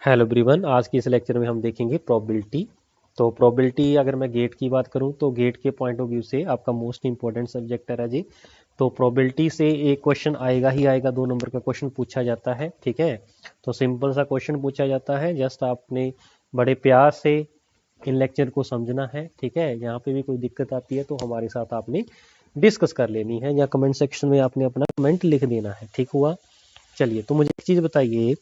Hello everyone, आज की इस लेक्चर में हम देखेंगे प्रोबेबिलिटी। तो प्रोबेबिलिटी अगर मैं गेट की बात करूं तो गेट के पॉइंट ऑफ व्यू से आपका मोस्ट इंपॉर्टेंट सब्जेक्ट है राजी। तो प्रोबेबिलिटी से एक क्वेश्चन आएगा ही आएगा, 2 नंबर का क्वेश्चन पूछा जाता है। ठीक है, तो सिंपल सा क्वेश्चन पूछा जाता है, जस्ट आपने बड़े प्यार से इन लेक्चर को समझना है। ठीक है, यहाँ पे भी कोई दिक्कत आती है तो हमारे साथ आपने डिस्कस कर लेनी है या कमेंट सेक्शन में आपने अपना कमेंट लिख देना है। ठीक हुआ। चलिए, तो मुझे एक चीज बताइए,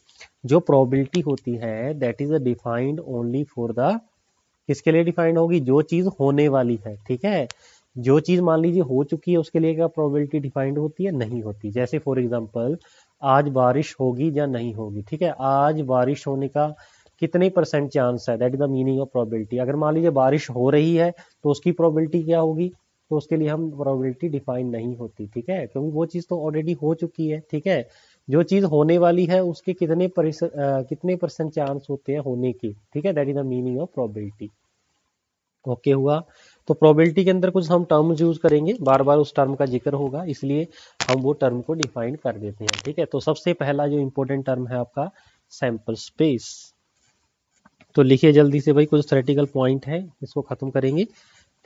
जो प्रोबेबिलिटी होती है that is defined only for the, किसके लिए डिफाइंड होगी? जो चीज होने वाली है। ठीक है, जो चीज मान लीजिए हो चुकी है उसके लिए क्या प्रोबेबिलिटी डिफाइंड होती है? नहीं होती। जैसे फॉर एग्जांपल, आज बारिश होगी या नहीं होगी। ठीक है, आज बारिश होने का कितने परसेंट चांस है, that is the meaning of probability. अगर मान लीजिए बारिश हो रही है तो उसकी प्रोबेबिलिटी क्या होगी? तो उसके लिए हम प्रोबेबिलिटी डिफाइन नहीं होती। ठीक है, क्योंकि वो चीज तो ऑलरेडी हो चुकी है। ठीक है, जो चीज होने वाली है उसके कितने परसेंट चांस होते हैं होने के। ठीक है, that is the meaning of probability. Okay हुआ। तो प्रोबेबिलिटी के अंदर कुछ हम टर्म्स यूज करेंगे, बार बार उस टर्म का जिक्र होगा, इसलिए हम वो टर्म को डिफाइन कर देते हैं। ठीक है, तो सबसे पहला जो इंपॉर्टेंट टर्म है आपका सैंपल स्पेस। तो लिखिए जल्दी से भाई, कुछ थ्योरेटिकल पॉइंट है, इसको खत्म करेंगे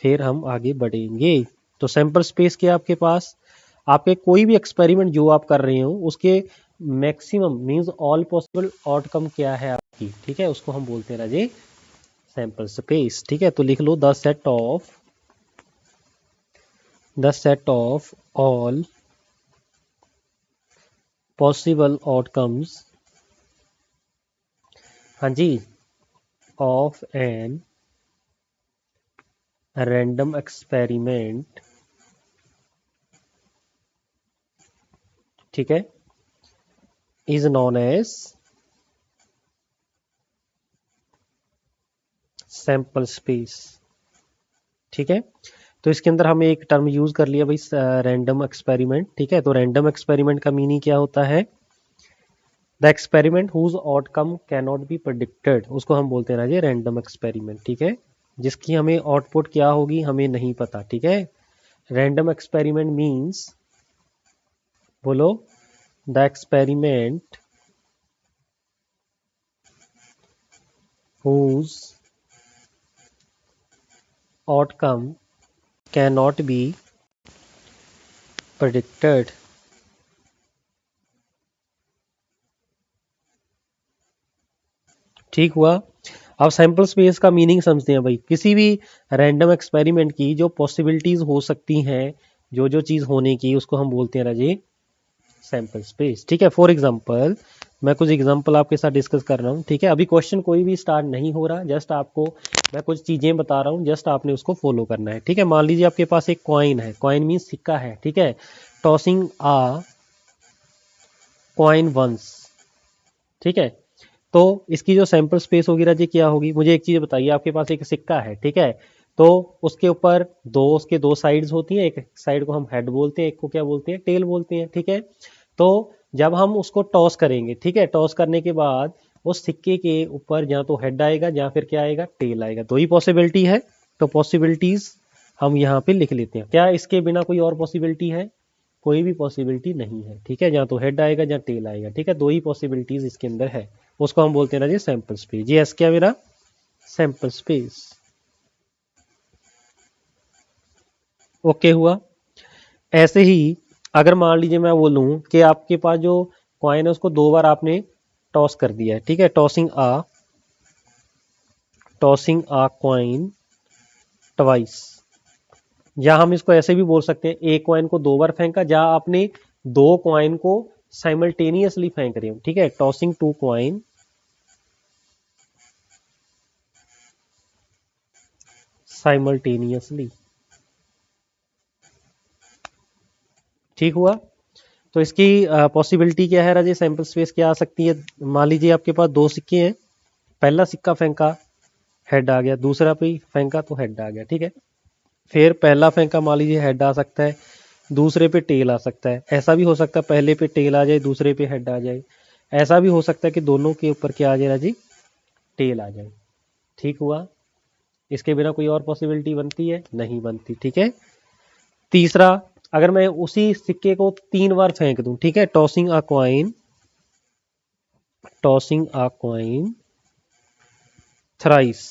फिर हम आगे बढ़ेंगे। तो सैंपल स्पेस के आपके पास, आपके कोई भी एक्सपेरिमेंट जो आप कर रहे हो उसके maximum means all possible outcome क्या है आपकी। ठीक है, उसको हम बोलते हैं राजे सैंपल स्पेस। ठीक है, तो लिख लो the set of all possible outcomes, हाँ जी, ऑफ एन रैंडम एक्सपेरिमेंट। ठीक है, is known as sample space. ठीक है, तो इसके अंदर हमें एक टर्म यूज कर लिया भाई, रैंडम एक्सपेरिमेंट। ठीक है, तो रैंडम एक्सपेरिमेंट का मीनिंग क्या होता है? The experiment whose outcome can not be predicted, उसको हम बोलते हैं ना जी रैंडम एक्सपेरिमेंट। ठीक है, जिसकी हमें आउटपुट क्या होगी हमें नहीं पता। ठीक है, रैंडम एक्सपेरिमेंट मींस, बोलो, the experiment whose outcome can not be predicted. ठीक हुआ। अब सैंपल स्पेस का मीनिंग समझते हैं भाई। किसी भी रैंडम एक्सपेरिमेंट की जो पॉसिबिलिटीज हो सकती हैं, जो जो चीज होने की, उसको हम बोलते हैं राजे सैंपल स्पेस। ठीक है, फॉर एग्जांपल मैं कुछ एग्जांपल आपके साथ डिस्कस कर रहा हूँ। ठीक है, अभी क्वेश्चन कोई भी स्टार्ट नहीं हो रहा, जस्ट आपको मैं कुछ चीजें बता रहा हूँ, जस्ट आपने उसको फॉलो करना है। ठीक है, मान लीजिए आपके पास एक कॉइन है, कॉइन मीन सिक्का है। ठीक है, टॉसिंग आ कॉइन वंस। ठीक है, तो इसकी जो सैंपल स्पेस होगी राजी क्या होगी? मुझे एक चीज बताइए, आपके पास एक सिक्का है। ठीक है, तो उसके ऊपर उसके दो साइड्स होती हैं, एक साइड को हम हेड बोलते हैं, एक को क्या बोलते हैं? टेल बोलते हैं। ठीक है, तो जब हम उसको टॉस करेंगे, ठीक है, टॉस करने के बाद उस सिक्के के ऊपर या तो हेड आएगा या फिर क्या आएगा? टेल आएगा। दो ही पॉसिबिलिटी है, तो पॉसिबिलिटीज हम यहाँ पे लिख लेते हैं। क्या इसके बिना कोई और पॉसिबिलिटी है? कोई भी पॉसिबिलिटी नहीं है। ठीक है, या तो हेड आएगा या टेल आएगा। ठीक है, दो ही पॉसिबिलिटीज इसके अंदर है, उसको हम बोलते हैं ना जी सैंपल स्पेस। ये एस क्या मेरा सैंपल स्पेस। ओके हुआ। ऐसे ही अगर मान लीजिए मैं बोलूं कि आपके पास जो कॉइन है उसको 2 बार आपने टॉस कर दिया है। ठीक है, टॉसिंग आ कॉइन ट्वाइस, या हम इसको ऐसे भी बोल सकते हैं, एक कॉइन को 2 बार फेंका, या आपने 2 कॉइन को साइमल्टेनियसली फेंक रहे हो। ठीक है, टॉसिंग 2 कॉइन साइमल्टेनियसली। ठीक हुआ। तो इसकी पॉसिबिलिटी क्या है राजे? सैंपल स्पेस क्या आ सकती है? मान लीजिए आपके पास 2 सिक्के हैं, पहला सिक्का फेंका, हेड आ गया, दूसरा पे फेंका तो हेड आ गया। ठीक है, फिर पहला फेंका, मान लीजिए हेड आ सकता है, दूसरे पे टेल आ सकता है। ऐसा भी हो सकता है पहले पे टेल आ जाए, दूसरे पे हेड आ जाए। ऐसा भी हो सकता है कि दोनों के ऊपर क्या आ जाए राजी? टेल आ जाए। ठीक हुआ। इसके बिना कोई और पॉसिबिलिटी बनती है? नहीं बनती। ठीक है, तीसरा, अगर मैं उसी सिक्के को 3 बार फेंक दूं, ठीक है, टॉसिंग अ कॉइन थ्राइस,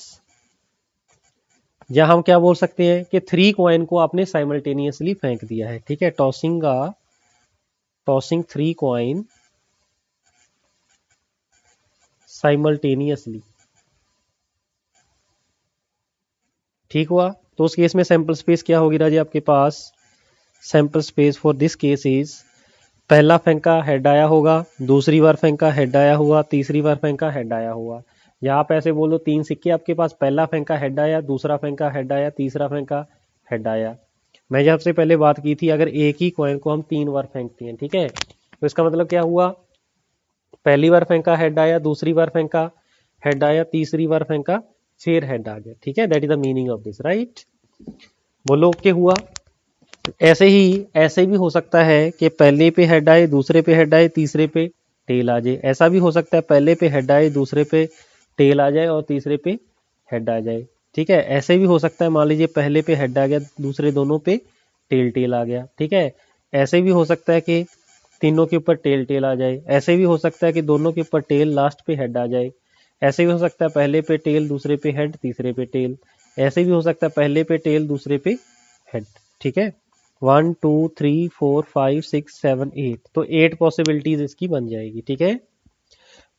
या हम क्या बोल सकते हैं कि 3 कॉइन को आपने साइमल्टेनियसली फेंक दिया है, ठीक है। टॉसिंग 3 कॉइन साइमल्टेनियसली, ठीक हुआ। तो उस केस में सैंपल स्पेस क्या होगी राजी आपके पास? Sample space for this case is, पहला फेंका हेड आया होगा, दूसरी बार फेंका हेड आया हुआ, तीसरी बार फेंका हेड आया हुआ। या आप ऐसे बोलो 3 सिक्के आपके पास, पहला फेंका हेड आया, दूसरा फेंका हेड आया, तीसरा फेंका हेड आया। मैं जब से पहले बात की थी, अगर एक ही कॉइन को हम 3 बार फेंकते हैं, ठीक है, तो इसका मतलब क्या हुआ? पहली बार फेंका हेड आया, दूसरी बार फेंका हेड आया, तीसरी बार फेंका फिर हेड आ गया, ठीक है। That is the meaning of this, right. बोलो ओके हुआ। ऐसे ही ऐसे भी हो सकता है कि पहले पे हेड आए, दूसरे पे हेड आए, तीसरे पे टेल आ जाए। ऐसा भी हो सकता है पहले पे हेड आए, दूसरे पे टेल आ जाए और तीसरे पे हेड आ जाए, ठीक है। ऐसे भी हो सकता है, मान लीजिए पहले पे हेड आ गया, दूसरे दोनों पे टेल टेल आ गया, ठीक है। ऐसे भी हो सकता है कि तीनों के ऊपर टेल टेल आ जाए। ऐसे भी हो सकता है कि दोनों के ऊपर टेल, लास्ट पे हेड आ जाए। ऐसे भी हो सकता है पहले पे टेल, दूसरे पे हेड, तीसरे पे टेल। ऐसे भी हो सकता है पहले पे टेल, दूसरे पे हेड, ठीक है। 1 2 3 4 5 6 7 8, तो 8 पॉसिबिलिटीज इसकी बन जाएगी, ठीक है।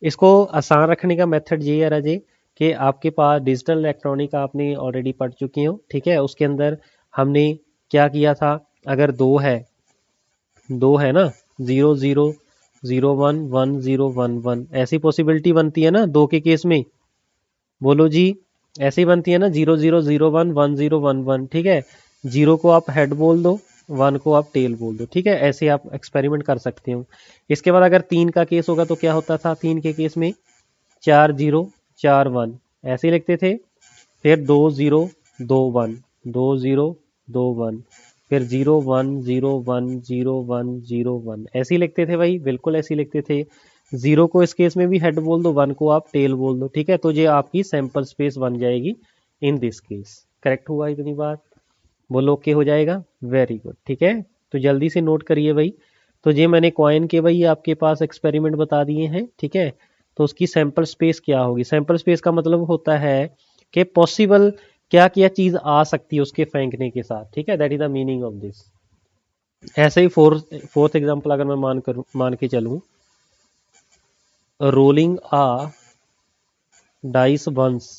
इसको आसान रखने का मेथड ये है राजे कि आपके पास डिजिटल इलेक्ट्रॉनिक आपने ऑलरेडी पढ़ चुके हो, ठीक है। उसके अंदर हमने क्या किया था, अगर दो है ना, 0 0 0 1 1 0 1 1, ऐसी पॉसिबिलिटी बनती है ना दो के केस में। बोलो जी, ऐसी बनती है ना, 0 0 0 1 1 0 1 1, ठीक है। जीरो को आप हेड बोल दो, वन को आप टेल बोल दो, ठीक है। ऐसे आप एक्सपेरिमेंट कर सकते हो। इसके बाद अगर 3 का केस होगा तो क्या होता था? 3 के केस में 4 0 4 1 ऐसे लिखते थे। फिर 2 0 2 1, 2 0 2 1, फिर 0 1 0 1 0 1 0 1, ऐसे ही लिखते थे भाई, बिल्कुल ऐसे ही लिखते थे। जीरो को इस केस में भी हेड बोल दो, वन को आप टेल बोल दो, ठीक है। तो ये आपकी सैंपल स्पेस बन जाएगी इन दिस केस। करेक्ट हुआ इतनी बात? बोलो ओके हो जाएगा, वेरी गुड, ठीक है। तो जल्दी से नोट करिए भाई। तो ये मैंने कॉइन के भाई आपके पास एक्सपेरिमेंट बता दिए हैं, ठीक है। तो उसकी सैंपल स्पेस क्या होगी? सैंपल स्पेस का मतलब होता है कि पॉसिबल क्या क्या चीज आ सकती है उसके फेंकने के साथ, ठीक है। That is the meaning of this. ऐसे ही फोर्थ एग्जांपल अगर मैं मान के चलूं, रोलिंग आ डाइस वंस,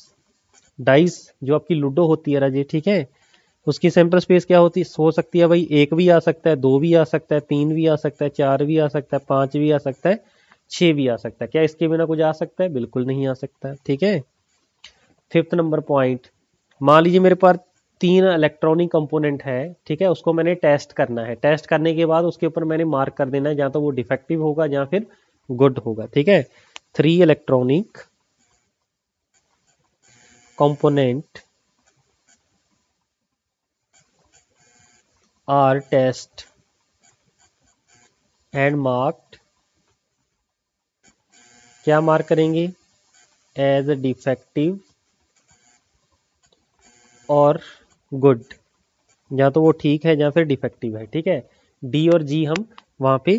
डाइस जो आपकी लूडो होती है राजे, ठीक है, उसकी सैंपल स्पेस क्या होती हो सकती है भाई? एक भी आ सकता है, दो भी आ सकता है, तीन भी आ सकता है, चार भी आ सकता है, पांच भी आ सकता है, छह भी आ सकता है। क्या इसके बिना कुछ आ सकता है? बिल्कुल नहीं आ सकता है, ठीक है। फिफ्थ नंबर पॉइंट, मान लीजिए मेरे पास 3 इलेक्ट्रॉनिक कंपोनेंट है, ठीक है, उसको मैंने टेस्ट करना है। टेस्ट करने के बाद उसके ऊपर मैंने मार्क कर देना है, जहां तो वो डिफेक्टिव होगा या फिर गुड होगा, ठीक है। 3 electronic component are test and marked, क्या मार्क करेंगे? एज डिफेक्टिव और गुड, या तो वो ठीक है या फिर डिफेक्टिव है, ठीक है। डी और जी हम वहां पे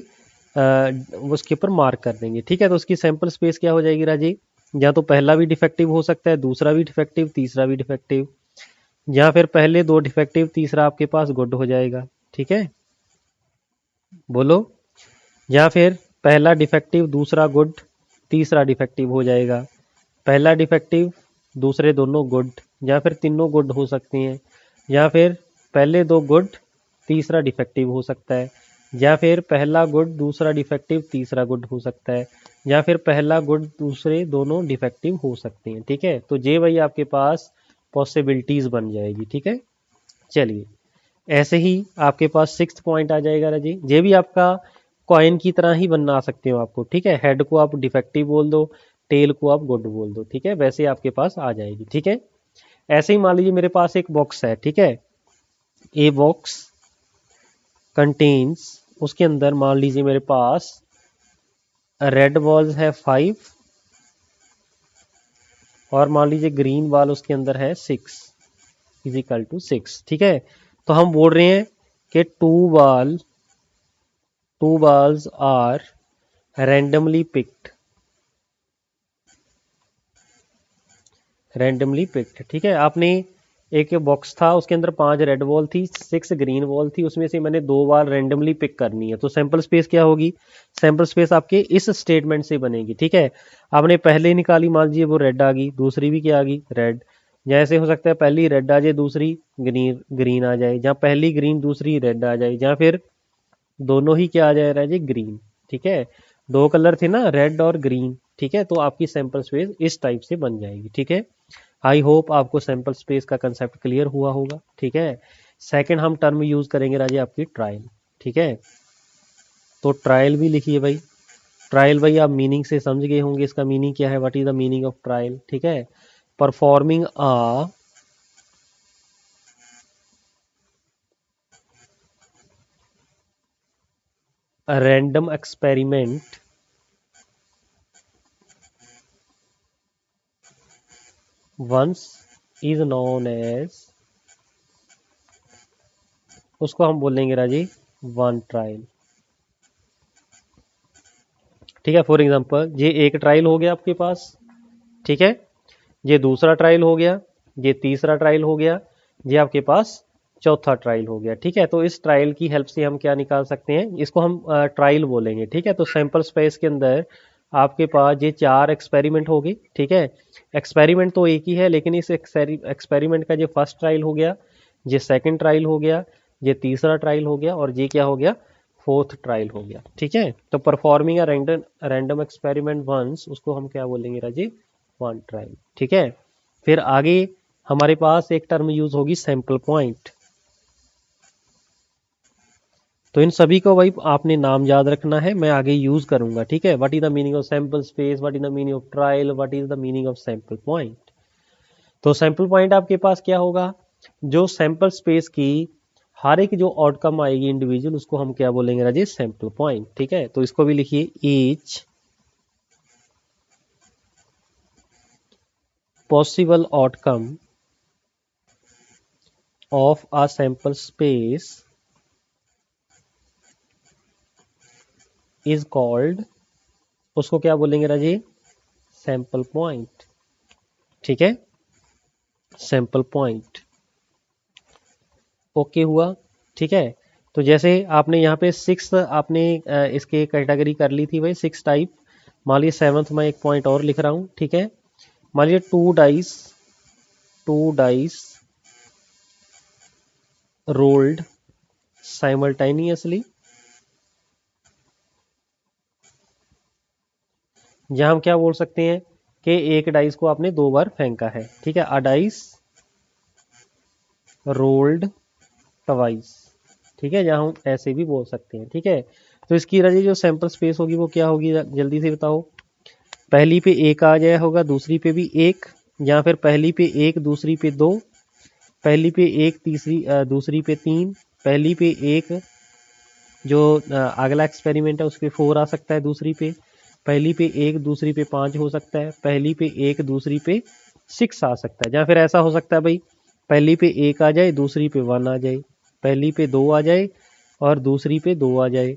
उसके ऊपर मार्क कर देंगे, ठीक है। तो उसकी सैंपल स्पेस क्या हो जाएगी राजी? या तो पहला भी डिफेक्टिव हो सकता है, दूसरा भी डिफेक्टिव, तीसरा भी डिफेक्टिव, या फिर पहले दो डिफेक्टिव, तीसरा आपके पास गुड हो जाएगा, ठीक है। बोलो, या फिर पहला डिफेक्टिव, दूसरा गुड, तीसरा डिफेक्टिव हो जाएगा। पहला डिफेक्टिव, दूसरे दोनों गुड, या फिर तीनों गुड हो सकते हैं, या फिर पहले दो गुड, तीसरा डिफेक्टिव हो सकता है, या फिर पहला गुड, दूसरा डिफेक्टिव, तीसरा गुड हो सकता है, या फिर पहला गुड, दूसरे दोनों डिफेक्टिव हो सकते हैं, ठीक है। तो ये भाई आपके पास पॉसिबिलिटीज बन जाएगी, ठीक है। चलिए, ऐसे ही आपके पास सिक्स्थ पॉइंट आ जाएगा राजी, ये भी आपका कॉइन की तरह ही बना सकते हो आपको, ठीक है। हेड को आप डिफेक्टिव बोल दो, टेल को आप गुड बोल दो, ठीक है, वैसे आपके पास आ जाएगी, ठीक है। ऐसे ही मान लीजिए मेरे पास एक बॉक्स है, ठीक है। ए बॉक्स कंटेन्स, उसके अंदर मान लीजिए मेरे पास रेड बॉल्स है 5, और मान लीजिए ग्रीन बॉल उसके अंदर है 6 इजिकल टू 6, ठीक है। तो हम बोल रहे हैं कि two balls are randomly picked, randomly picked, ठीक है। आपने एक बॉक्स था, उसके अंदर 5 रेड बॉल थी, 6 ग्रीन बॉल थी, उसमें से मैंने 2 बार रैंडमली पिक करनी है, तो सैंपल स्पेस क्या होगी? सैंपल स्पेस आपके इस स्टेटमेंट से बनेगी, ठीक है। आपने पहले निकाली, मान लीजिए वो रेड आ गई, दूसरी भी क्या आ गई? रेड। जैसे हो सकता है पहली रेड आ जाए, दूसरी ग्रीन ग्रीन आ जाए, जहाँ पहली ग्रीन दूसरी रेड आ जाए, जहाँ फिर दोनों ही क्या आ जाए राजे? ग्रीन, ठीक है। 2 कलर थे ना, रेड और ग्रीन, ठीक है। तो आपकी सैंपल स्पेस इस टाइप से बन जाएगी, ठीक है। आई होप आपको सैंपल स्पेस का कंसेप्ट क्लियर हुआ होगा, ठीक है। सेकंड हम टर्म यूज करेंगे राजे आपकी ट्रायल, ठीक है। तो ट्रायल भी लिखिए भाई। ट्रायल भाई आप मीनिंग से समझ गए होंगे, इसका मीनिंग क्या है, what is the meaning of trial, ठीक है। Performing a random experiment once is known as, उसको हम बोलेंगे राजी वन ट्रायल, ठीक है। फॉर एग्जांपल ये एक ट्रायल हो गया आपके पास, ठीक है। ये दूसरा ट्रायल हो गया, ये तीसरा ट्रायल हो गया, ये आपके पास चौथा ट्रायल हो गया, ठीक है। तो इस ट्रायल की हेल्प से हम क्या निकाल सकते हैं, इसको हम ट्रायल बोलेंगे, ठीक है। तो सैंपल स्पेस के अंदर आपके पास ये 4 एक्सपेरिमेंट हो गए, ठीक है। एक्सपेरिमेंट तो एक ही है, लेकिन इस एक्सपेरिमेंट का ये फर्स्ट ट्रायल हो गया, ये सेकंड ट्रायल हो गया, ये तीसरा ट्रायल हो गया, और ये क्या हो गया? फोर्थ ट्रायल हो गया, ठीक है। तो performing a random experiment once, उसको हम क्या बोलेंगे राजी? वन ट्रायल, ठीक है। फिर आगे हमारे पास एक टर्म यूज होगी सैंपल पॉइंट। तो इन सभी को भाई आपने नाम याद रखना है, मैं आगे यूज करूंगा, ठीक है। What is the meaning of sample space, what is the meaning of trial, what is the meaning of sample point. तो सैंपल पॉइंट आपके पास क्या होगा? जो सैंपल स्पेस की हर एक जो आउटकम आएगी इंडिविजुअल, उसको हम क्या बोलेंगे राजेश? सैंपल पॉइंट, ठीक है। तो इसको भी लिखिए, each possible outcome of a sample space is called, उसको क्या बोलेंगे राजी? सैंपल पॉइंट, ठीक है। सैंपल पॉइंट, ओके हुआ, ठीक है। तो जैसे आपने यहाँ पे 6 आपने इसके कैटेगरी कर ली थी भाई, 6 टाइप। मान लीजिए 7th में एक पॉइंट और लिख रहा हूँ, ठीक है। मान लीजिए 2 डाइस रोल्ड साइमल्टेनियसली, जहां हम क्या बोल सकते हैं कि एक डाइस को आपने 2 बार फेंका है, ठीक है। अ डाइस रोल्ड ट्वाइस, ठीक है, जहां हम ऐसे भी बोल सकते हैं, ठीक है। तो इसकी रजी जो सैंपल स्पेस होगी वो क्या होगी, जल्दी से बताओ। पहली पे एक आ जाया होगा, दूसरी पे भी एक, या फिर पहली पे एक, दूसरी पे 2, पहली पे एक, दूसरी पे 3, पहली पे एक, जो अगला एक्सपेरिमेंट है उस पर 4 आ सकता है, दूसरी पे पहली पे एक, दूसरी पे 5 हो सकता है, पहली पे एक, दूसरी पे 6 आ सकता है। या फिर ऐसा हो सकता है भाई, पहली पे एक आ जाए, दूसरी पे 1 आ जाए, पहली पे 2 आ जाए और दूसरी पे 2 आ जाए,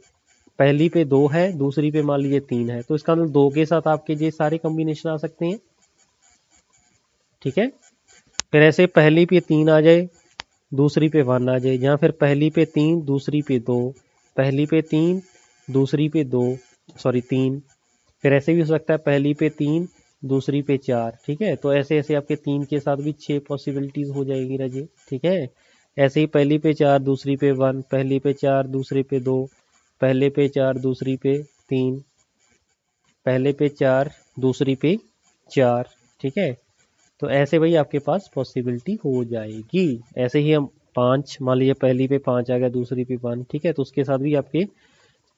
पहली पे 2 है, दूसरी पे मान लीजिए 3 है, तो इसका मतलब 2 के साथ आपके ये सारे कॉम्बिनेशन आ सकते हैं, ठीक है। फिर ऐसे पहली पे 3 आ जाए, दूसरी पे 1 आ जाए, या फिर पहली पे 3, दूसरी पे 2, पहली पे 3, दूसरी पे 2, सॉरी 3। फिर ऐसे भी हो सकता है पहली पे 3, दूसरी पे 4, ठीक है। तो ऐसे ऐसे आपके 3 के साथ भी 6 पॉसिबिलिटीज हो जाएगी राजे, ठीक है। ऐसे ही पहली पे 4, दूसरी पे 1, पहली पे 4, दूसरे पे 2, पहले पे 4, दूसरी पे 3, पहले पे 4, दूसरी पे 4, ठीक है। तो ऐसे भाई आपके पास पॉसिबिलिटी हो जाएगी। ऐसे ही हम 5, मान लीजिए पहली पे 5 आ गया, दूसरी पे 1, ठीक है। तो उसके साथ भी आपके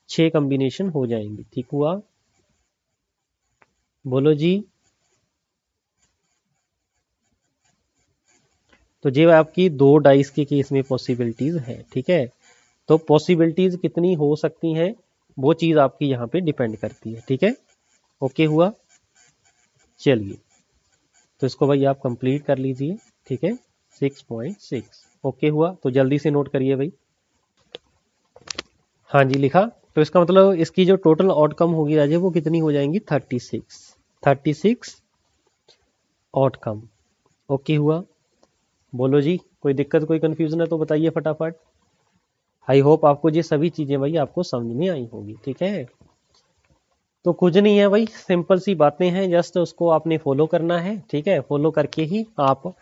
6 कॉम्बिनेशन हो जाएंगे, ठीक हुआ। बोलो जी। तो ये आपकी 2 डाइस के केस में पॉसिबिलिटीज है, ठीक है। तो पॉसिबिलिटीज कितनी हो सकती हैं वो चीज आपकी यहाँ पे डिपेंड करती है, ठीक है। ओके हुआ, चलिए। तो इसको भाई आप कंप्लीट कर लीजिए, ठीक है। 6.6 ओके हुआ, तो जल्दी से नोट करिए भाई। हाँ जी, लिखा। तो इसका मतलब इसकी जो टोटल आउटकम होगी राजे वो कितनी हो जाएंगी? 36 आउटकम, ओके हुआ? बोलो जी, कोई दिक्कत कोई कंफ्यूजन है तो बताइए फटाफट। आई होप आपको ये सभी चीजें भाई आपको समझ में आई होगी। ठीक है, तो कुछ नहीं है भाई, सिंपल सी बातें हैं, जस्ट उसको आपने फॉलो करना है। ठीक है, फॉलो करके ही आप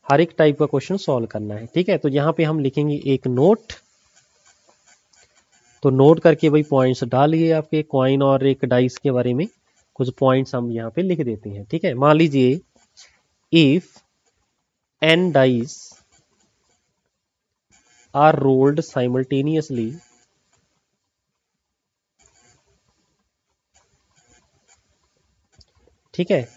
हर एक टाइप का क्वेश्चन सॉल्व करना है। ठीक है, तो यहाँ पे हम लिखेंगे एक नोट। तो नोट करके भाई पॉइंट्स डालिए आपके कॉइन और एक डाइस के बारे में कुछ पॉइंट्स हम यहाँ पे लिख देते हैं। ठीक है, मान लीजिए if n dice are rolled simultaneously, ठीक है,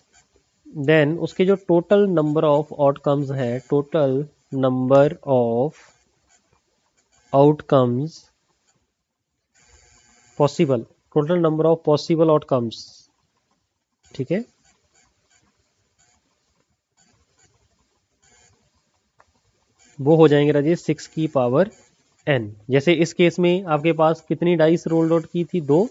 देन उसके जो टोटल नंबर ऑफ आउटकम्स है, total number of outcomes possible, total number of possible outcomes, ठीक है, वो हो जाएंगे राजेश 6 की पावर n। जैसे इस केस में आपके पास कितनी डाइस रोल्ड आउट की थी? 2,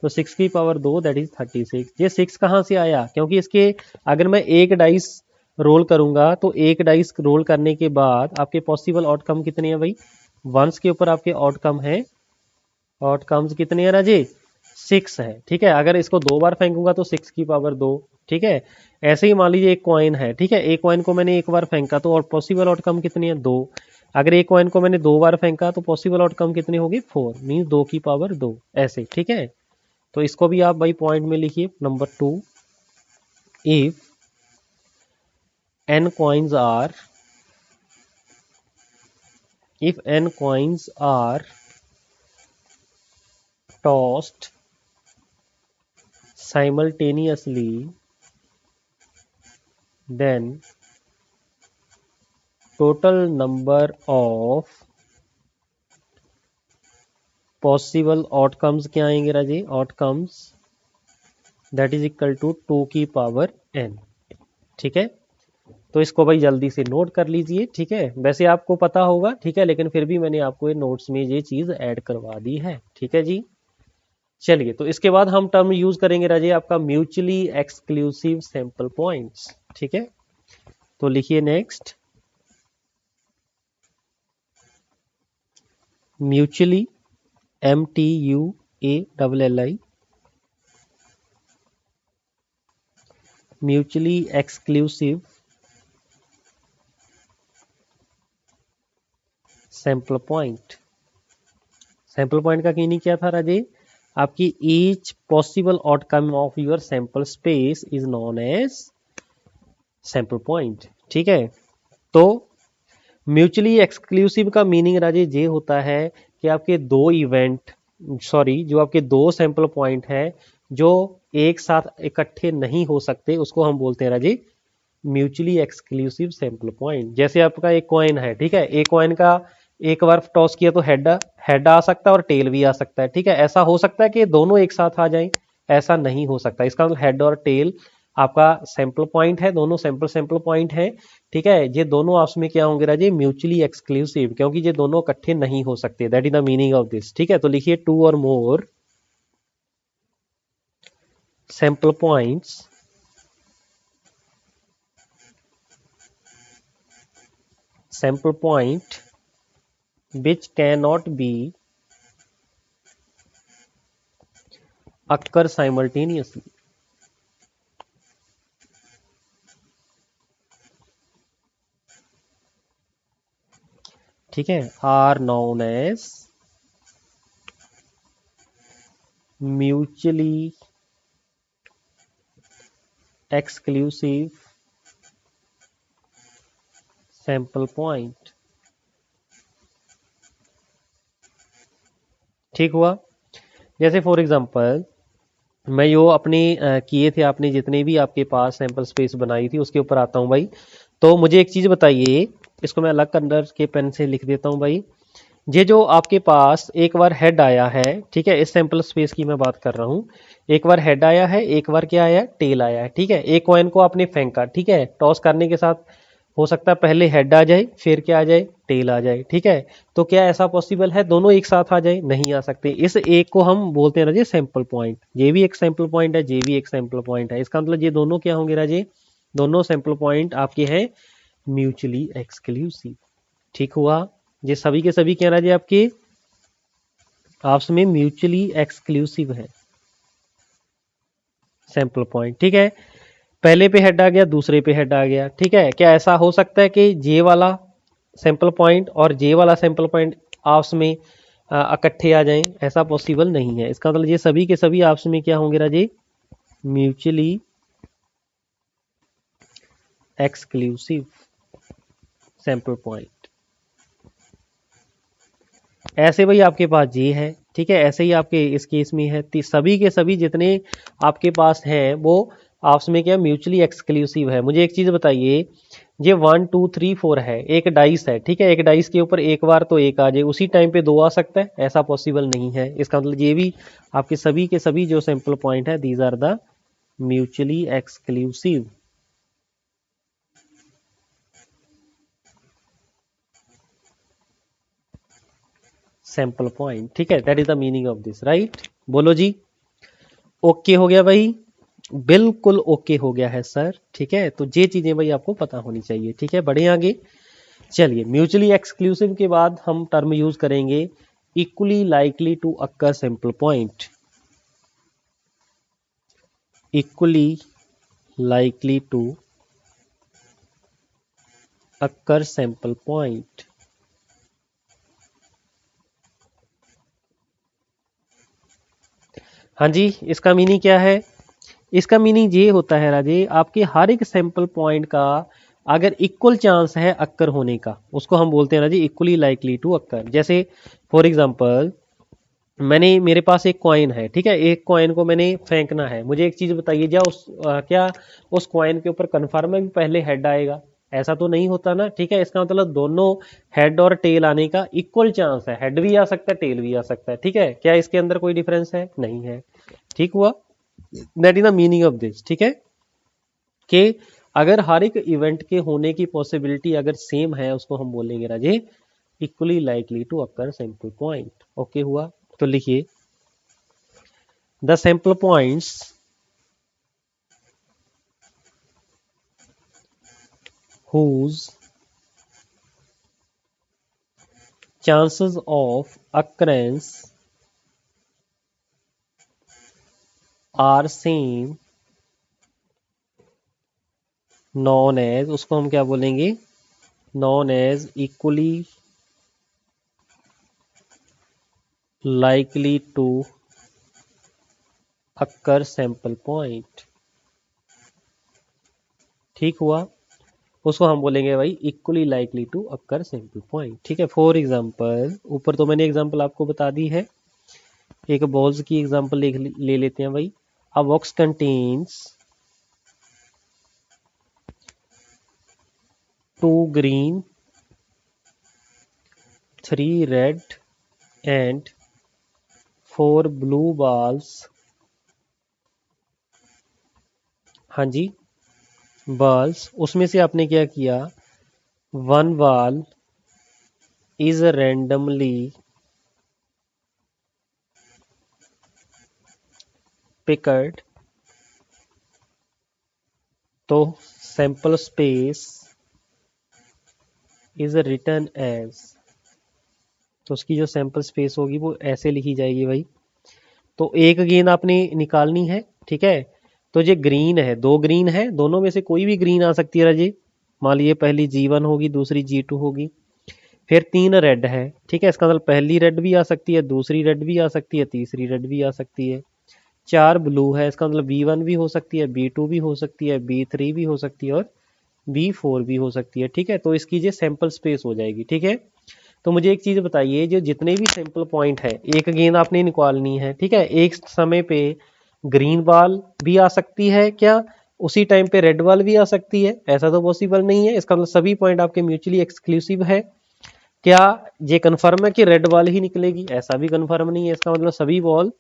तो 6 की पावर 2 दैट इज 36। ये 6 कहाँ से आया? क्योंकि इसके अगर मैं एक डाइस रोल करूंगा तो एक डाइस रोल करने के बाद आपके पॉसिबल आउटकम कितने हैं भाई? वंस के ऊपर आपके आउटकम है, आउटकम्स कितने हैं राजे? 6 है। ठीक है, अगर इसको 2 बार फेंकूंगा तो 6 की पावर 2। ठीक है, ऐसे ही मान लीजिए एक कॉइन है। ठीक है, एक कॉइन को मैंने एक बार फेंका तो और पॉसिबल आउटकम कितनी है? 2। अगर एक कॉइन को मैंने 2 बार फेंका तो पॉसिबल आउटकम कितनी होगी? 4, मीन्स 2 की पावर 2, ऐसे। ठीक है, तो इसको भी आप भाई पॉइंट में लिखिए। Number 2, if n coins are, if n coins are tossed simultaneously, then total number of possible outcomes क्या आएंगे राजे? outcomes that is equal to 2 की पावर n। ठीक है, तो इसको भाई जल्दी से नोट कर लीजिए। ठीक है, वैसे आपको पता होगा, ठीक है, लेकिन फिर भी मैंने आपको ये नोट्स में ये चीज ऐड करवा दी है। ठीक है जी, चलिए, तो इसके बाद हम टर्म यूज करेंगे राजे आपका म्यूचुअली एक्सक्लूसिव सैंपल पॉइंट्स। ठीक है, तो लिखिए next, mutually, MTUALLI, mutually exclusive sample point. Sample point का मीनिंग क्या था राजे? आपकी each possible outcome of your sample space is known as sample point. ठीक है, तो म्यूचुअली एक्सक्लूसिव का मीनिंग राजे ये होता है कि आपके दो इवेंट, सॉरी, जो आपके दो सैंपल पॉइंट है जो एक साथ इकट्ठे नहीं हो सकते, उसको हम बोलते हैं राजे म्यूचुअली एक्सक्लूसिव सैंपल पॉइंट। जैसे आपका एक कॉइन है, ठीक है, एक कॉइन का एक बार टॉस किया तो हेड आ सकता है और टेल भी आ सकता है। ठीक है, ऐसा हो सकता है कि दोनों एक साथ आ जाएं, ऐसा नहीं हो सकता। इसका मतलब हेड और टेल आपका सैंपल पॉइंट है, दोनों सैंपल पॉइंट है। ठीक है, ये दोनों आपस में क्या होंगे राजे? म्यूचुअली एक्सक्लूसिव, क्योंकि ये दोनों इकट्ठे नहीं हो सकते। That is the meaning of this. ठीक है, तो लिखिए 2 or more sample points which cannot be occur simultaneously। ठीक है, are known as mutually exclusive sample point. ठीक हुआ? जैसे फॉर एग्जांपल मैं यो अपने किए थे, आपने जितने भी आपके पास सैंपल स्पेस बनाई थी उसके ऊपर आता हूं भाई। तो मुझे एक चीज बताइए, इसको मैं अलग कलर के पेन से लिख देता हूं भाई। ये जो आपके पास एक बार हेड आया है, ठीक है, इस सैंपल स्पेस की मैं बात कर रहा हूँ। एक बार हेड आया है, एक बार क्या आया? टेल आया है। ठीक है, एक कॉइन को आपने फेंका, ठीक है, टॉस करने के साथ हो सकता है पहले हेड आ जाए, फिर क्या आ जाए? टेल आ जाए। ठीक है, तो क्या ऐसा पॉसिबल है दोनों एक साथ आ जाए? नहीं आ सकते। इस एक को हम बोलते हैं राजे सैंपल पॉइंट। ये भी एक सैंपल पॉइंट है, ये भी एक सैंपल पॉइंट है। इसका मतलब ये दोनों क्या होंगे राजे? दोनों सैंपल पॉइंट आपके हैं म्यूचुअली एक्सक्लूसिव। ठीक हुआ, ये सभी के सभी क्या जी आपके आपस में म्यूचुअली एक्सक्लूसिव है सैंपल पॉइंट। ठीक है, पहले पे हेड आ गया, दूसरे पे हेड आ गया। ठीक है, क्या ऐसा हो सकता है कि जे वाला सैंपल पॉइंट और जे वाला सैंपल पॉइंट आपस में इकट्ठे आ जाएं? ऐसा पॉसिबल नहीं है। इसका मतलब ये सभी के सभी आपस में क्या होंगे राजे? Mutually exclusive sample point. ऐसे भाई आपके पास जे है, ठीक है, ऐसे ही आपके इस केस में है। सभी के सभी जितने आपके पास हैं वो आपस में क्या म्यूचुअली एक्सक्लूसिव है। मुझे एक चीज बताइए, ये 1 2 3 4 है, एक डाइस है, ठीक है, एक डाइस के ऊपर एक बार तो एक आ जाए, उसी टाइम पे दो आ सकता है? ऐसा पॉसिबल नहीं है। इसका मतलब ये भी आपके सभी के सभी जो सैंपल पॉइंट है these are the mutually exclusive sample point. ठीक है, that is the meaning of this, right? बोलो जी। ओके हो गया भाई? बिल्कुल ओके हो गया है सर। ठीक है, तो ये चीजें भाई आपको पता होनी चाहिए। ठीक है, बढ़े आगे। चलिए, म्यूचुअली एक्सक्लूसिव के बाद हम टर्म यूज करेंगे equally likely to occur sample point. Equally likely to occur sample point. हाँ जी, इसका मीनिंग क्या है? इसका मीनिंग ये होता है राजे, आपके हर एक सैंपल पॉइंट का अगर इक्वल चांस है अक्कर होने का, उसको हम बोलते हैं राजे इक्वली लाइकली टू अक्कर। जैसे फॉर एग्जांपल, मैंने मेरे पास एक कॉइन है, ठीक है, एक कॉइन को मैंने फेंकना है। मुझे एक चीज बताइए, क्या उस कॉइन के ऊपर कन्फर्म है भी पहले हेड आएगा? ऐसा तो नहीं होता ना। ठीक है, इसका मतलब दोनों हेड और टेल आने का इक्वल चांस है, हेड भी आ सकता है टेल भी आ सकता है। ठीक है, क्या इसके अंदर कोई डिफरेंस है? नहीं है। ठीक हुआ, that is the meaning of this. ठीक है, कि अगर हर एक इवेंट के होने की पॉसिबिलिटी अगर सेम है, उसको हम बोलेंगे राजे equally likely to occur sample point. Okay हुआ, तो लिखिए the sample points whose chances of occurrence are same known as, उसको हम क्या बोलेंगे? known as equally likely to occur sample point। ठीक हुआ, उसको हम बोलेंगे भाई equally likely to occur sample point. ठीक है, फॉर एग्जांपल, ऊपर तो मैंने एग्जांपल आपको बता दी है, एक बॉल्स की एग्जांपल ले लेते हैं भाई। अ box contains 2 green 3 red and 4 blue balls। हाँ जी, बॉल्स, उसमें से आपने क्या किया, one ball is randomly picked, तो sample space is written as, तो उसकी जो सैंपल स्पेस होगी वो ऐसे लिखी जाएगी भाई। तो एक गेंद आपने निकालनी है, ठीक है, तो ये ग्रीन है, दो ग्रीन है, दोनों में से कोई भी ग्रीन आ सकती है राजी। मान लीजिए पहली G1 होगी, दूसरी G2 होगी। फिर 3 रेड है, ठीक है, इसका मतलब पहली रेड भी आ सकती है, दूसरी रेड भी आ सकती है, तीसरी रेड भी आ सकती है। 4 ब्लू है, इसका मतलब B1 भी हो सकती है, B2 भी हो सकती है, B3 भी हो सकती है और B4 भी हो सकती है। ठीक है, तो इसकी ये सैंपल स्पेस हो जाएगी। ठीक है, तो मुझे एक चीज बताइए, जो जितने भी सैंपल पॉइंट है, एक गेंद आपने निकालनी है, ठीक है, एक समय पे ग्रीन बॉल भी आ सकती है क्या? उसी टाइम पे रेड बॉल भी आ सकती है? ऐसा तो पॉसिबल नहीं है। इसका मतलब सभी पॉइंट आपके म्यूचुअली एक्सक्लूसिव है। क्या ये कंफर्म है कि रेड बॉल ही निकलेगी? ऐसा भी कंफर्म नहीं है। इसका मतलब सभी बॉल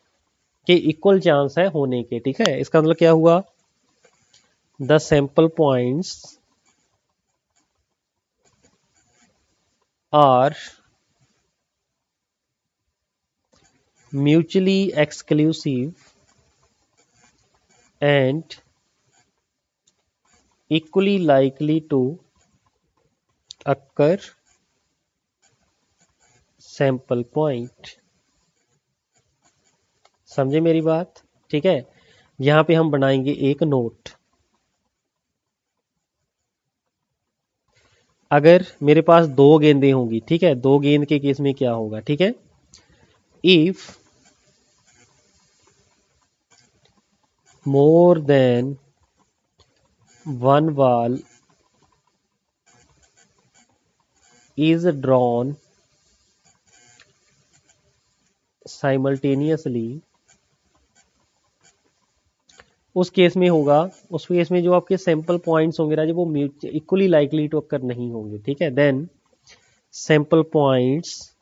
के इक्वल चांस है होने के। ठीक है, इसका मतलब क्या हुआ, the sample points are mutually exclusive and equally likely to occur sample point। समझे मेरी बात? ठीक है, यहां पे हम बनाएंगे एक नोट। अगर मेरे पास दो गेंदें होंगी, ठीक है, दो गेंद के केस में क्या होगा, ठीक है, if more than one ball is drawn simultaneously, उस केस में होगा, उस केस में जो आपके सैंपल पॉइंट्स होंगे राजे वो इक्वली लाइकली टू अकर नहीं होंगे। ठीक है, then sample points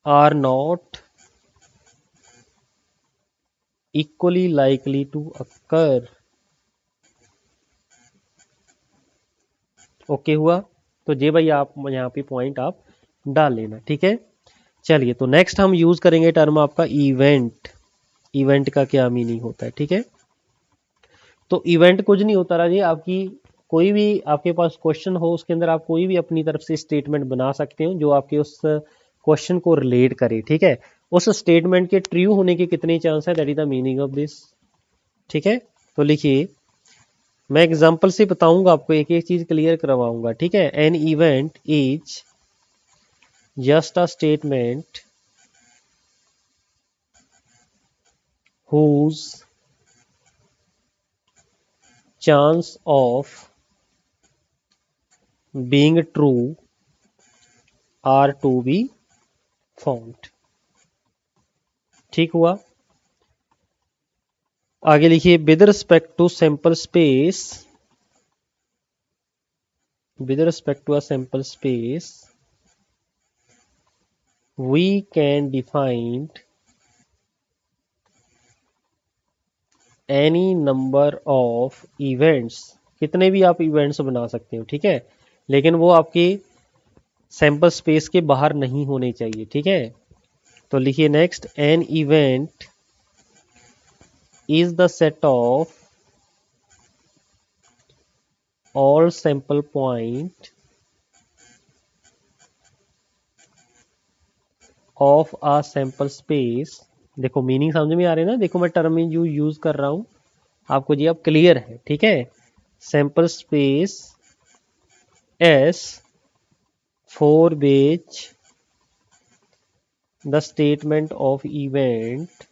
are not equally likely to occur. Okay हुआ? तो जे भाई आप यहाँ पे पॉइंट आप डाल लेना। ठीक है, चलिए तो नेक्स्ट हम यूज करेंगे टर्म आपका इवेंट। इवेंट का क्या मीनिंग होता है? ठीक है, तो इवेंट कुछ नहीं होता राजी, आपकी कोई भी आपके पास क्वेश्चन हो उसके अंदर आप कोई भी अपनी तरफ से स्टेटमेंट बना सकते हो जो आपके उस क्वेश्चन को रिलेट करे। ठीक है, उस स्टेटमेंट के ट्रू होने के कितने चांस है, that is the meaning of this. ठीक है, तो लिखिए, मैं एग्जांपल से बताऊंगा आपको, एक एक चीज क्लियर करवाऊंगा। ठीक है, an event is just a statement whose chance of being true are to be found। ठीक हुआ? आगे लिखिए, with respect to sample space, with respect to a sample space we can define any number of events. कितने भी आप events बना सकते हो। ठीक है, लेकिन वो आपके सैंपल स्पेस के बाहर नहीं होने चाहिए। ठीक है, तो लिखिए next, an event is the set of all sample point of a sample space. देखो मीनिंग समझ में आ रही है ना, देखो मैं टर्म जो यूज कर रहा हूं आपको जी अब क्लियर है। ठीक है, sample space S for which the statement of event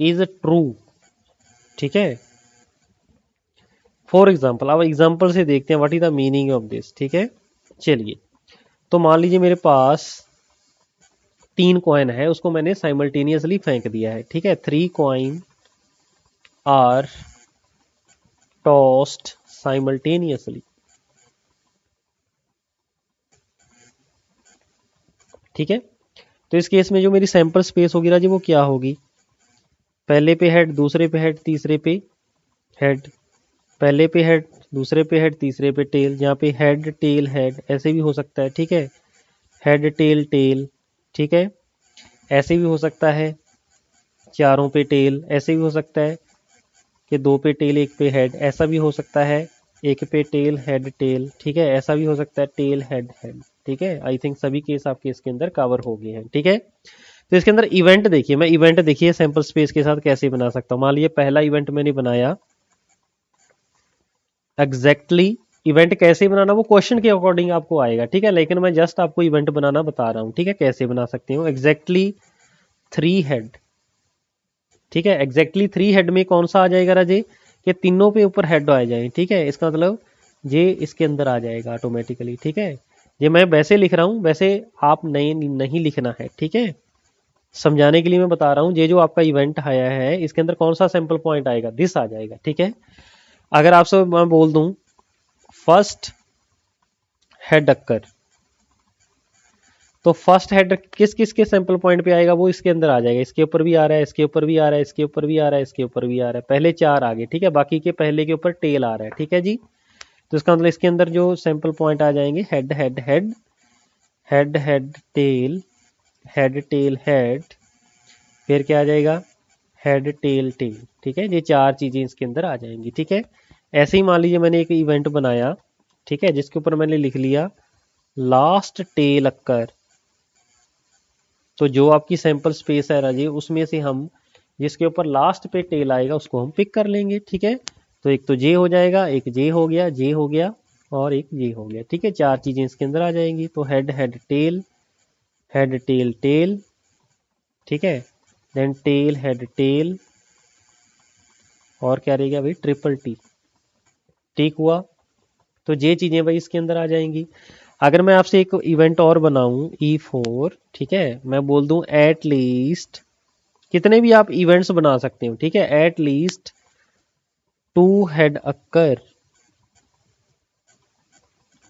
is true. ठीक है, फॉर एग्जाम्पल, अब एग्जाम्पल से देखते हैं what is the meaning of this. ठीक है, चलिए, तो मान लीजिए मेरे पास 3 कॉइन है, उसको मैंने साइमल्टेनियसली फेंक दिया है। ठीक है, 3 कॉइन आर टॉस्ड साइमल्टेनियसली। ठीक है, तो इस केस में जो मेरी सैंपल स्पेस होगी राजी वो क्या होगी, पहले पे हेड, दूसरे पे हेड, तीसरे पे हेड, पहले पे हेड, दूसरे पे हेड, तीसरे पे टेल। यहाँ पे हेड टेल हेड ऐसे भी हो सकता है। ठीक है, हेड टेल टेल। ठीक है, ऐसे भी हो सकता है, चारों पे टेल, ऐसे भी हो सकता है कि 2 पे टेल 1 पे हेड, ऐसा भी हो सकता है 1 पे टेल हेड टेल। ठीक है, ऐसा भी हो सकता है टेल हेड हेड। ठीक है, आई थिंक सभी केस आपके इसके अंदर कवर हो गए हैं। ठीक है, तो इसके अंदर इवेंट देखिए, मैं इवेंट देखिए सैंपल स्पेस के साथ कैसे बना सकता हूँ। मान लीजिए पहला इवेंट मैंने बनाया, एग्जैक्टली इवेंट कैसे बनाना वो क्वेश्चन के अकॉर्डिंग आपको आएगा। ठीक है, लेकिन मैं जस्ट आपको इवेंट बनाना बता रहा हूँ। ठीक है, कैसे बना सकते हो, एग्जैक्टली 3 हेड। ठीक है, एग्जैक्टली 3 हेड में कौन सा आ जाएगा राजे, कि तीनों पे ऊपर हेड आ जाए। ठीक है, इसका मतलब ये इसके अंदर आ जाएगा ऑटोमेटिकली। ठीक है, ये मैं वैसे लिख रहा हूँ, वैसे आप नहीं लिखना है। ठीक है, समझाने के लिए मैं बता रहा हूँ, ये जो आपका इवेंट आया है इसके अंदर कौन सा सैंपल पॉइंट आएगा, दिस आ जाएगा। ठीक है, अगर आपसे मैं बोल दूं फर्स्ट हेड अक्कर, तो फर्स्ट हेड किस किस के सैंपल पॉइंट पे आएगा वो इसके अंदर आ जाएगा। इसके ऊपर भी आ रहा है, इसके ऊपर भी आ रहा है, इसके ऊपर भी आ रहा है, इसके ऊपर भी आ रहा है, पहले 4 आ गए। ठीक है, बाकी के पहले के ऊपर टेल आ रहा है। ठीक है जी, तो इसका मतलब इसके अंदर जो सैंपल पॉइंट आ जाएंगे head head head head head tail, head tail head, फिर क्या आ जाएगा, हेड टेल टेल। ठीक है, ये चार चीजें इसके अंदर आ जाएंगी। ठीक है, ऐसे ही मान लीजिए मैंने एक इवेंट बनाया, ठीक है, जिसके ऊपर मैंने लिख लिया लास्ट टेल अक्कर। तो जो आपकी सैंपल स्पेस है राजी, उसमें से हम जिसके ऊपर लास्ट पे टेल आएगा उसको हम पिक कर लेंगे। ठीक है, तो एक तो जे हो जाएगा, एक जे हो गया, जे हो गया और एक जे हो गया। ठीक है, चार चीजें इसके अंदर आ जाएंगी। तो head head tail, head tail tail, ठीक है, देन टेल हेड टेल, और क्या रहेगा भाई, ट्रिपल टी। ठीक हुआ, तो ये चीजें भाई इसके अंदर आ जाएंगी। अगर मैं आपसे एक इवेंट और बनाऊं E4, ठीक है, मैं बोल दूं एट लीस्ट, कितने भी आप इवेंट्स बना सकते हो, ठीक है, एट लीस्ट 2 हेड अक्कर।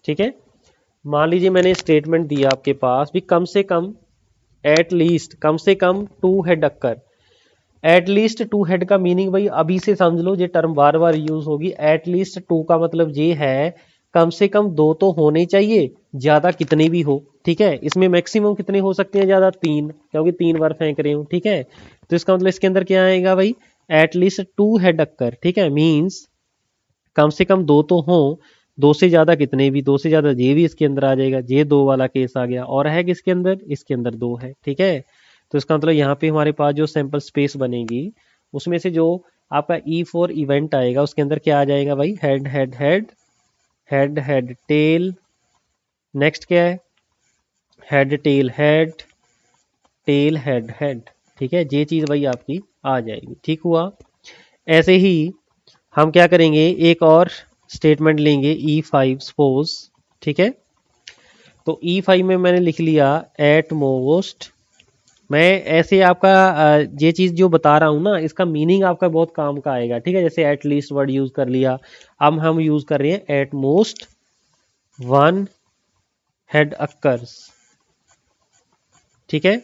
ठीक है, मान लीजिए मैंने स्टेटमेंट दिया आपके पास भी कम से कम, एट लीस्ट कम से कम 2 head occur. At least 2 head का मीनिंग भाई अभी से समझ लो, ये टर्म बार बार यूज होगी। एट लीस्ट 2 का मतलब ये है कम से कम 2 तो होने चाहिए, ज्यादा कितने भी हो। ठीक है, इसमें मैक्सिमम कितने हो सकते हैं, ज्यादा 3, क्योंकि 3 बार फेंक रहे हूं। ठीक है, तो इसका मतलब इसके अंदर क्या आएगा भाई, एट लीस्ट 2 हेड अक्कर। ठीक है, मीन्स कम से कम 2 तो हो, 2 से ज्यादा कितने भी, 2 से ज्यादा ये भी इसके अंदर आ जाएगा, ये 2 वाला केस आ गया। और है किसके अंदर, इसके अंदर 2 है। ठीक है, तो इसका मतलब यहाँ पे हमारे पास जो सैंपल स्पेस बनेगी उसमें से जो आपका E4 इवेंट आएगा उसके अंदर क्या आ जाएगा भाई, head head head, head head tell, next क्या है, head tail head, tail head head. ठीक है, ये चीज भाई आपकी आ जाएगी। ठीक हुआ, ऐसे ही हम क्या करेंगे, एक और स्टेटमेंट लेंगे E5 सपोज। ठीक है, तो E5 में मैंने लिख लिया एट मोस्ट। मैं ऐसे आपका ये चीज जो बता रहा हूं ना, इसका मीनिंग आपका बहुत काम का आएगा। ठीक है, जैसे एट लीस्ट वर्ड यूज कर लिया, अब हम यूज कर रहे हैं एट मोस्ट 1 हेड अक्कर्स। ठीक है,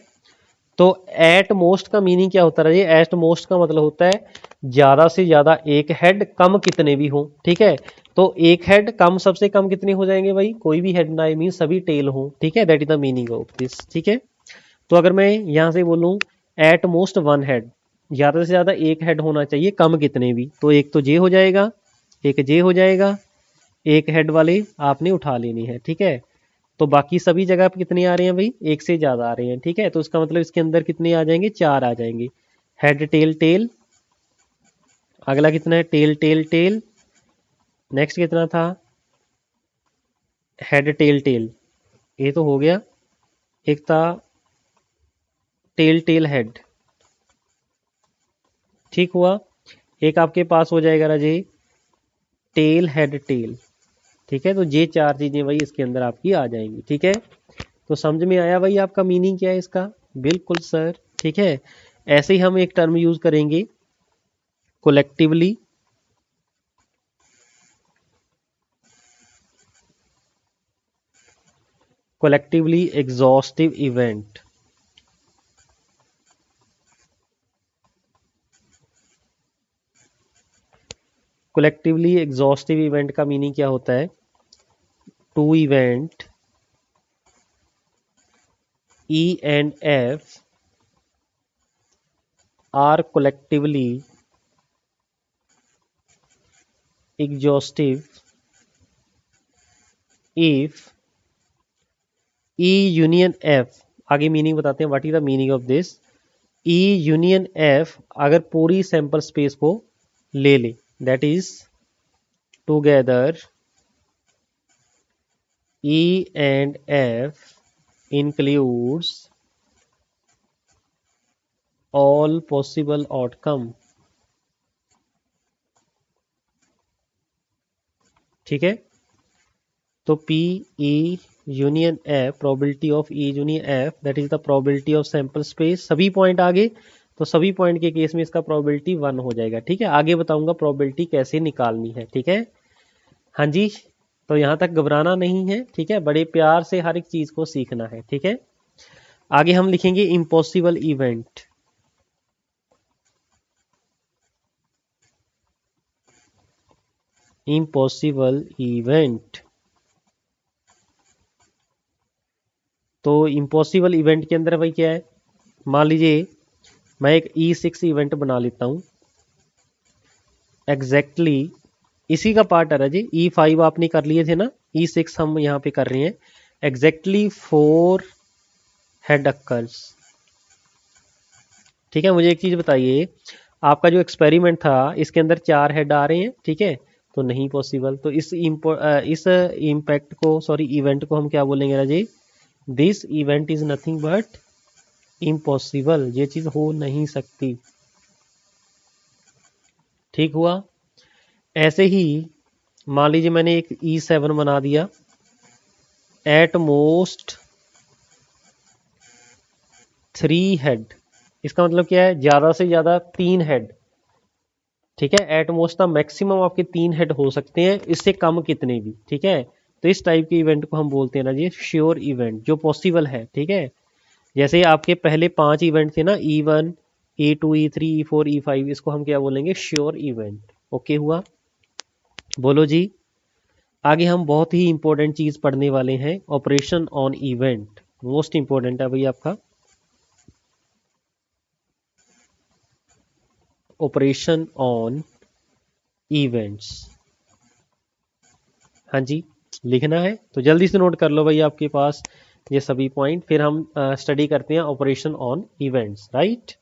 तो एट मोस्ट का मीनिंग क्या होता है, एट मोस्ट का मतलब होता है ज्यादा से ज्यादा एक हेड, कम कितने भी हो। ठीक है, तो एक हेड कम, सबसे कम कितने हो जाएंगे भाई, कोई भी हेड ना आए, मीन सभी टेल हो। ठीक है, that is the meaning of this. ठीक है, तो अगर मैं यहां से बोलूं एट मोस्ट 1 हेड, ज्यादा से ज्यादा एक हेड होना चाहिए, कम कितने भी, तो एक तो जे हो जाएगा, एक जे हो जाएगा, एक हेड वाले आपने उठा लेनी है। ठीक है, तो बाकी सभी जगह पे कितने आ रहे हैं भाई, एक से ज्यादा आ रहे हैं। ठीक है, तो इसका मतलब इसके अंदर कितने आ जाएंगे, 4 आ जाएंगे। हेड टेल टेल, अगला कितना है, टेल टेल टेल, नेक्स्ट कितना था, हेड टेल टेल, ये तो हो गया। एक था टेल टेल हेड। ठीक हुआ, एक आपके पास हो जाएगा राजे टेल हेड टेल। ठीक है, तो ये चार चीजें भाई इसके अंदर आपकी आ जाएंगी। ठीक है, तो समझ में आया भाई आपका मीनिंग क्या है इसका, बिल्कुल सर। ठीक है, ऐसे ही हम एक टर्म यूज करेंगे collectively, collectively exhaustive event. Collectively exhaustive event का मीनिंग क्या होता है, two event E and F are collectively exhaustive if E union F, आगे मीनिंग बताते हैं, what is the meaning of this. E union F अगर पूरी सैंपल स्पेस को ले ले, that is together E and F includes all possible outcome। ठीक है, तो P E union F, probability of E union F, that is the probability of sample space. सभी point आगे, तो सभी पॉइंट के केस में इसका प्रोबेबिलिटी 1 हो जाएगा। ठीक है, आगे बताऊंगा प्रोबेबिलिटी कैसे निकालनी है। ठीक है, हाँ जी, तो यहां तक घबराना नहीं है। ठीक है, बड़े प्यार से हर एक चीज को सीखना है। ठीक है, आगे हम लिखेंगे इम्पॉसिबल इवेंट। इम्पॉसिबल इवेंट, तो इम्पॉसिबल इवेंट के अंदर भाई क्या है, मान लीजिए मैं एक E6 इवेंट बना लेता हूँ, एग्जैक्टली इसी का पार्ट आ रहा जी। E5 आपने कर लिए थे ना, E6 हम यहाँ पे कर रहे हैं। Exactly 4 head occurs. ठीक है, मुझे एक चीज बताइए, आपका जो एक्सपेरिमेंट था इसके अंदर 4 हेड आ रहे हैं, ठीक है, तो नहीं पॉसिबल। तो इस इम्पैक्ट को, सॉरी इवेंट को हम क्या बोलेंगे राजी, this event is nothing but impossible, ये चीज हो नहीं सकती। ठीक हुआ। ऐसे ही मान लीजिए मैंने एक E7 बना दिया, एट मोस्ट 3 हेड। इसका मतलब क्या है, ज्यादा से ज्यादा 3 हेड। ठीक है, एट मोस्ट का मैक्सिमम आपके 3 हेड हो सकते हैं, इससे कम कितने भी। ठीक है, तो इस टाइप के इवेंट को हम बोलते हैं ना जी श्योर इवेंट, जो पॉसिबल है। ठीक है, जैसे आपके पहले 5 इवेंट थे ना, E1 E2 E3 E4 E5, इसको हम क्या बोलेंगे, श्योर इवेंट। ओके हुआ। बोलो जी, आगे हम बहुत ही इंपॉर्टेंट चीज पढ़ने वाले हैं, operation on event. Most important है भाई आपका ऑपरेशन ऑन इवेंट्स। हाँ जी, लिखना है तो जल्दी से नोट कर लो भाई आपके पास ये सभी पॉइंट, फिर हम स्टडी करते हैं ऑपरेशन ऑन इवेंट्स, राइट।